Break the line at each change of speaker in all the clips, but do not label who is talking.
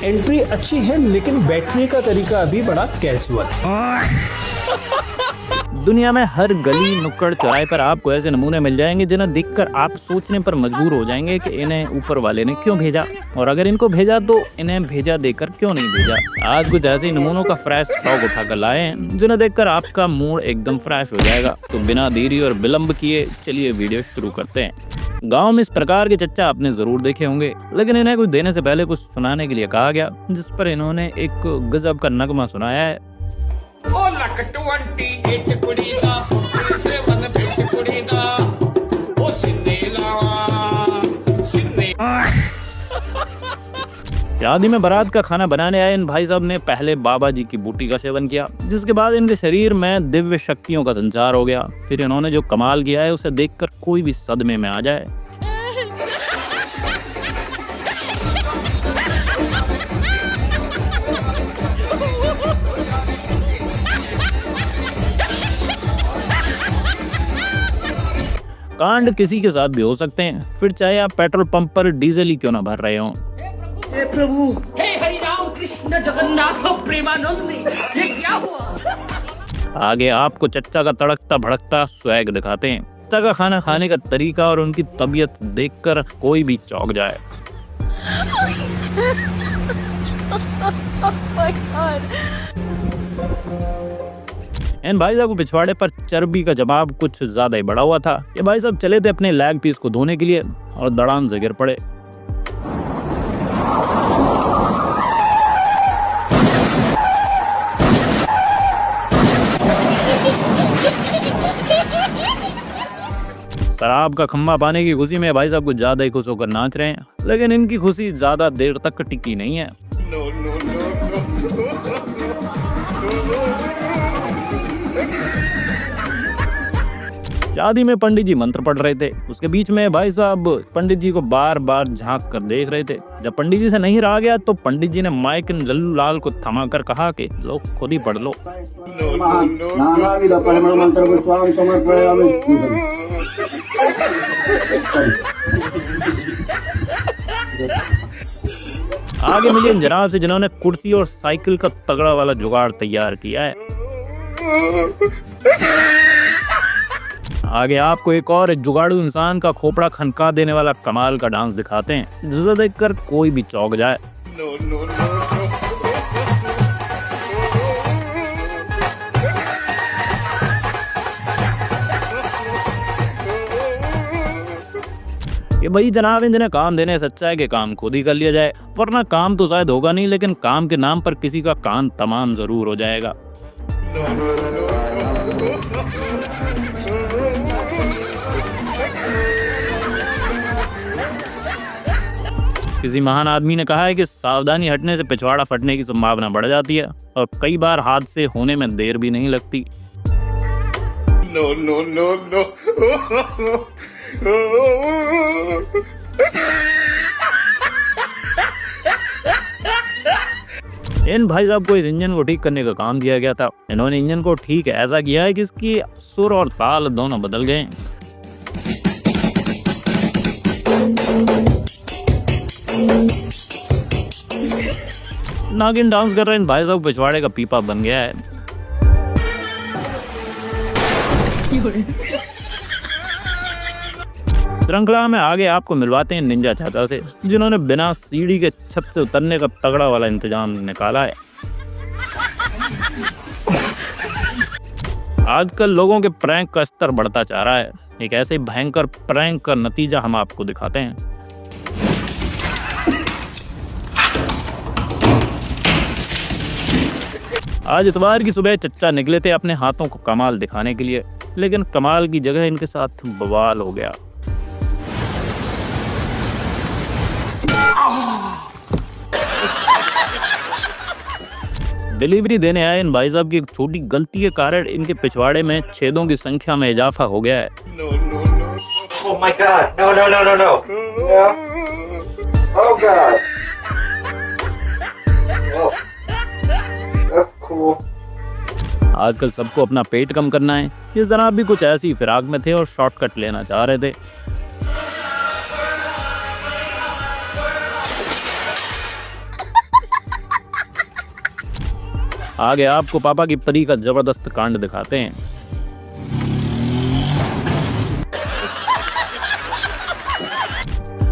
Entry अच्छी है लेकिन बैठने का तरीका अभी बड़ा कैजुअल है।
दुनिया में हर गली नुक्कड़ चौराहे पर आपको ऐसे नमूने मिल जाएंगे जिन्हें देखकर आप सोचने पर मजबूर हो जाएंगे कि इन्हें ऊपर वाले ने क्यों भेजा, और अगर इनको भेजा तो इन्हें भेजा देकर क्यों नहीं भेजा। आज कुछ ऐसे नमूनों का फ्रेश स्टॉक उठाकर लाए हैं जिन्हें देखकर आपका मूड एकदम फ्रेश हो जाएगा। तो बिना देरी और विलंब किए चलिए वीडियो शुरू करते हैं। गांव में इस प्रकार के चच्चा आपने जरूर देखे होंगे, लेकिन इन्हें कुछ देने से पहले कुछ सुनाने के लिए कहा गया, जिस पर इन्होंने एक गजब का नगमा सुनाया है। शादी में बारात का खाना बनाने आए इन भाई साहब ने पहले बाबा जी की बूटी का सेवन किया, जिसके बाद इनके शरीर में दिव्य शक्तियों का संचार हो गया। फिर इन्होंने जो कमाल किया है उसे देखकर कोई भी सदमे में आ जाए। कांड किसी के साथ भी हो सकते हैं, फिर चाहे आप पेट्रोल पंप पर डीजल ही क्यों ना भर रहे हो।
हे प्रभु, हे हरि राम कृष्ण जगन्नाथ प्रेमानंद, ये क्या हुआ?
आगे आपको चच्चा का तड़कता भड़कता स्वैग दिखाते हैं। चच्चा का खाना खाने का तरीका और उनकी तबीयत देखकर कोई भी चौंक जाए। इन भाई साहब को पिछवाड़े पर चर्बी का जवाब कुछ ज्यादा ही बड़ा हुआ था। ये भाई साहब चले थे अपने लेग पीस को धोने के लिए और दड़ाम से गिर पड़े। शराब का खम्मा पाने की खुशी में भाई साहब कुछ ज्यादा ही खुश होकर नाच रहे हैं, लेकिन इनकी खुशी ज्यादा देर तक टिकी नहीं है। शादी में पंडित जी मंत्र पढ़ रहे थे, उसके बीच में भाई साहब पंडित जी को बार बार झांक कर देख रहे थे। जब पंडित जी से नहीं रहा गया तो पंडित जी ने माइक लल्लू लाल को थमाकर कहा कि लो खुद ही पढ़ लो। आगे मिलिए इन जनाब से जिन्होंने कुर्सी और साइकिल का तगड़ा वाला जुगाड़ तैयार किया है। आगे आपको एक और जुगाड़ू इंसान का खोपड़ा खनका देने वाला कमाल का डांस दिखाते हैं, जिसे देखकर कोई भी चौंक जाए। ये भाई जनाब जिन्हें काम देने से अच्छा है कि काम खुद ही कर लिया जाए, वरना काम तो शायद होगा नहीं, लेकिन काम के नाम पर किसी का कान तमाम जरूर हो जाएगा। किसी महान आदमी ने कहा है कि सावधानी हटने से पिछवाड़ा फटने की संभावना बढ़ जाती है और कई बार हादसे होने में देर भी नहीं लगती।
No, no, no, no.
इन भाई साहब को इस इंजन को ठीक करने का काम दिया गया था। इन्होंने इंजन को ठीक ऐसा किया है कि इसकी सुर और ताल दोनों बदल गए। नागिन डांस कर रहे इन भाई साहब पिछवाड़े का पीपा बन गया है। श्रृंखला में आगे आपको मिलवाते हैं निंजा चाचा से, जिन्होंने बिना सीढ़ी के छत से उतरने का तगड़ा वाला इंतजाम निकाला है। आजकल लोगों के प्रैंक का स्तर बढ़ता जा रहा है। एक ऐसे ही भयंकर प्रैंक का नतीजा हम आपको दिखाते हैं। आज इतवार की सुबह चच्चा निकले थे अपने हाथों को कमाल दिखाने के लिए, लेकिन कमाल की जगह इनके साथ बवाल हो गया। डिलीवरी देने आए इन भाई साहब की एक छोटी गलती के कारण इनके पिछवाड़े में छेदों की संख्या में इजाफा हो गया है।
Oh my God! No, no, no, no, no! Yeah. Oh God! Oh. That's cool.
आजकल सबको अपना पेट कम करना है। ये जनाब भी कुछ ऐसी फिराक में थे और शॉर्टकट लेना चाह रहे थे। आगे आपको पापा की परी का जबरदस्त कांड दिखाते हैं।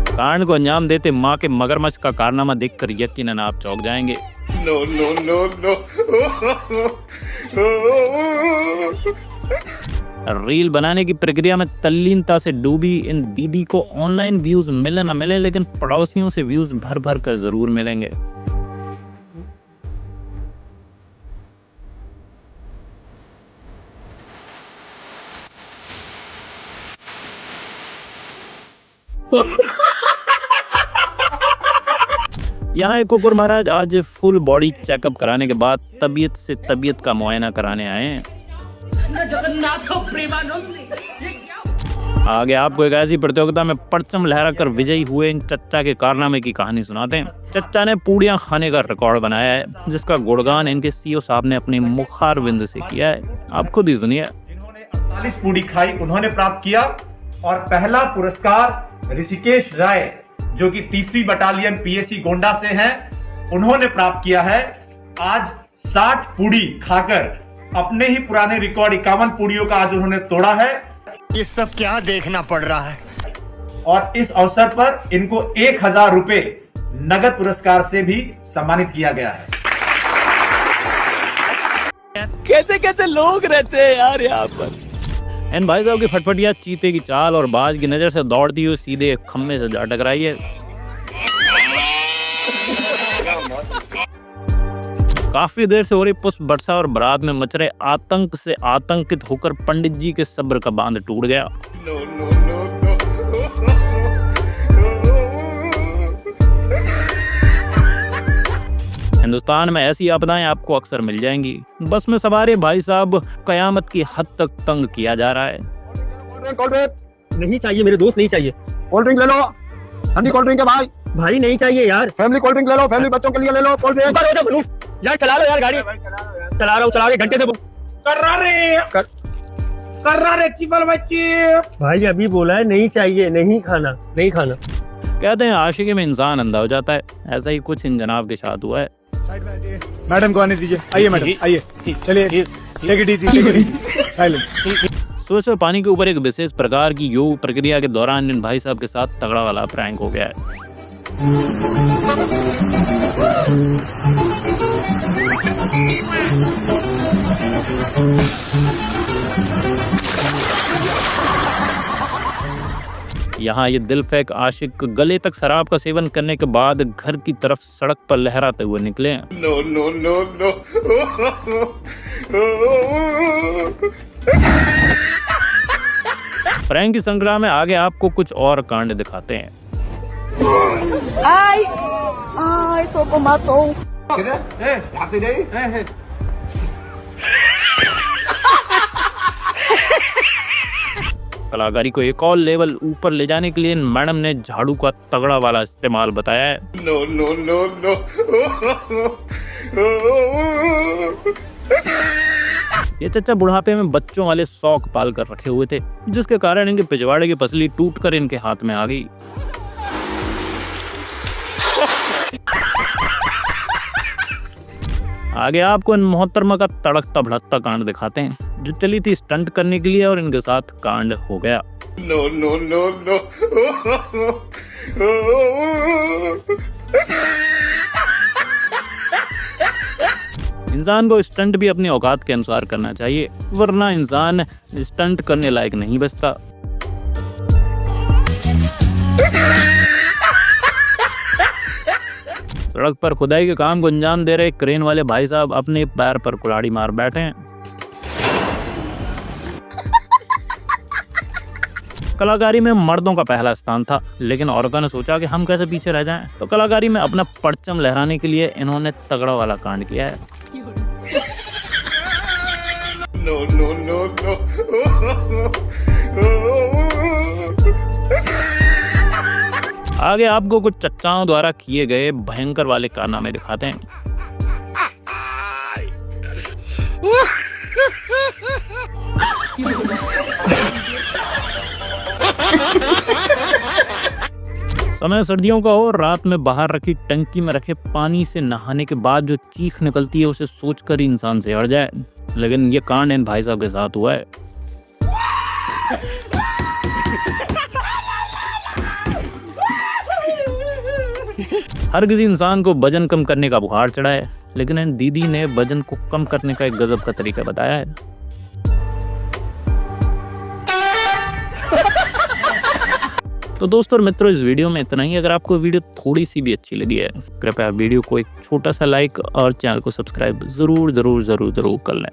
कांड को अंजाम देते माँ के मगरमच्छ का कारनामा देखकर यकीनन आप चौंक जाएंगे।
No, no, no, no.
Reel बनाने की प्रक्रिया में तल्लीनता से डूबी इन दीदी को ऑनलाइन व्यूज मिले ना मिले, लेकिन पड़ोसियों से व्यूज भर भर कर जरूर मिलेंगे। यहाँ एक कुकुर महाराज आज फुल बॉडी चेकअप कराने के बाद तबीयत का मुआयना कराने आए हैं।
जगन्नाथ प्रेमानंद ये क्या
आगे आपको एक ऐसी प्रतियोगिता में परचम लहराकर विजयी हुए इन चच्चा के कारनामे की कहानी सुनाते हैं। चच्चा ने पूड़ियां खाने का रिकॉर्ड बनाया है, जिसका गुणगान इनके सीईओ साहब ने अपनी मुखारविंद से किया है। आप खुद ही सुनिए।
जिन्होंने 48 पूड़ी खाई उन्होंने प्राप्त किया, और पहला पुरस्कार ऋषिकेश राय जो कि 3वीं बटालियन पीएसी गोंडा से हैं, उन्होंने प्राप्त किया है। आज 60 पूड़ी खाकर अपने ही पुराने रिकॉर्ड 51 पूड़ियों का आज उन्होंने तोड़ा है।
ये सब क्या देखना पड़ रहा है।
और इस अवसर पर इनको 1000 रुपए नगद पुरस्कार से भी सम्मानित किया गया है।
कैसे कैसे लोग रहते हैं यार यहाँ पर।
इन भाई साहब की फटफटिया चीते की चाल और बाज की नजर से दौड़ती हुई सीधे खम्भे से जा टकराई है। काफी देर से हो रही पुष्प वर्षा और बारात में मच रहे आतंक से आतंकित होकर पंडित जी के सब्र का बांध टूट गया।
No, no, no, no.
Hindustan में ऐसी आपदाएं आपको अक्सर मिल जाएंगी। बस में सवार भाई साहब कयामत की हद तक तंग किया जा रहा है।
नहीं चाहिए मेरे दोस्त, नहीं चाहिए।
कोल्ड ड्रिंक ले लो, ठंडी कोल्ड ड्रिंक है भाई।
भाई नहीं चाहिए यार।
फैमिली कोल्ड ड्रिंक ले लो, फैमिली बच्चों के लिए ले लो कोल्ड ड्रिंक।
यार चला लो यार गाड़ी। चला रहा हूँ घंटे से।
कर रहा रे चिपल बच्ची।
भाई अभी बोला है नहीं चाहिए, नहीं खाना, नहीं खाना।
कहते हैं आशिकी में इंसान अंधा हो जाता है, ऐसा ही कुछ इन जनाब के साथ हुआ है।
मैडम को आने दीजिए। आइए मैडम, आइए, चलिए, टेक इट इजी, साइलेंस।
सुबह पानी के ऊपर एक विशेष प्रकार की योग प्रक्रिया के दौरान इन भाई साहब के साथ तगड़ा वाला प्रैंक हो गया है। यहाँ ये दिल फेंक आशिक गले तक शराब का सेवन करने के बाद घर की तरफ सड़क पर लहराते हुए निकले हैं।
No, no, no, no.
Prank की संग्रह में आगे आपको कुछ और कांड दिखाते हैं।
Ai, tô com matou.
कलाकारी को एक और लेवल ऊपर ले जाने के लिए मैडम ने झाड़ू का तगड़ा वाला इस्तेमाल बताया है।
No, no, no, no.
ये चच्चा बुढ़ापे में बच्चों वाले शौक पाल कर रखे हुए थे, जिसके कारण इनके पिछवाड़े की पसली टूटकर इनके हाथ में आ गई। आगे आपको इन मोहतरमा का तड़कता भड़कता कांड दिखाते हैं, जो चली थी स्टंट करने के लिए और इनके साथ कांड हो गया।
No, no, no, no.
इंसान को स्टंट भी अपनी औकात के अनुसार करना चाहिए, वरना इंसान स्टंट करने लायक नहीं बचता। सड़क पर खुदाई के काम को अंजाम दे रहे क्रेन वाले भाई साहब अपने पैर पर कुल्हाड़ी मार बैठे हैं। कलाकारी में मर्दों का पहला स्थान था, लेकिन औरतों ने सोचा कि हम कैसे पीछे रह जाएं, तो कलाकारी में अपना परचम लहराने के लिए इन्होंने तगड़ा वाला कांड किया है।
No, no, no, no.
आगे आपको कुछ चच्चाओं द्वारा किए गए भयंकर वाले कारनामे दिखाते हैं। समय सर्दियों का हो, रात में बाहर रखी टंकी में रखे पानी से नहाने के बाद जो चीख निकलती है उसे सोचकर ही इंसान से हट जाए। लेकिन ये कांड इन भाई साहब के साथ हुआ है। हर किसी इंसान को वजन कम करने का बुखार चढ़ा है, लेकिन इन दीदी ने वजन को कम करने का एक गजब का तरीका बताया है। तो दोस्तों और मित्रों, इस वीडियो में इतना ही। अगर आपको वीडियो थोड़ी सी भी अच्छी लगी है, कृपया वीडियो को एक छोटा सा लाइक और चैनल को सब्सक्राइब जरूर कर लें।